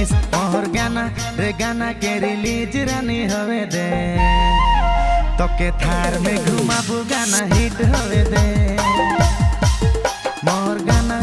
থাকিস মোর গানা রে গানা के रिलीज रानी होवे दे তোকে थार में घुमाबू गाना हिट होवे दे मोर गाना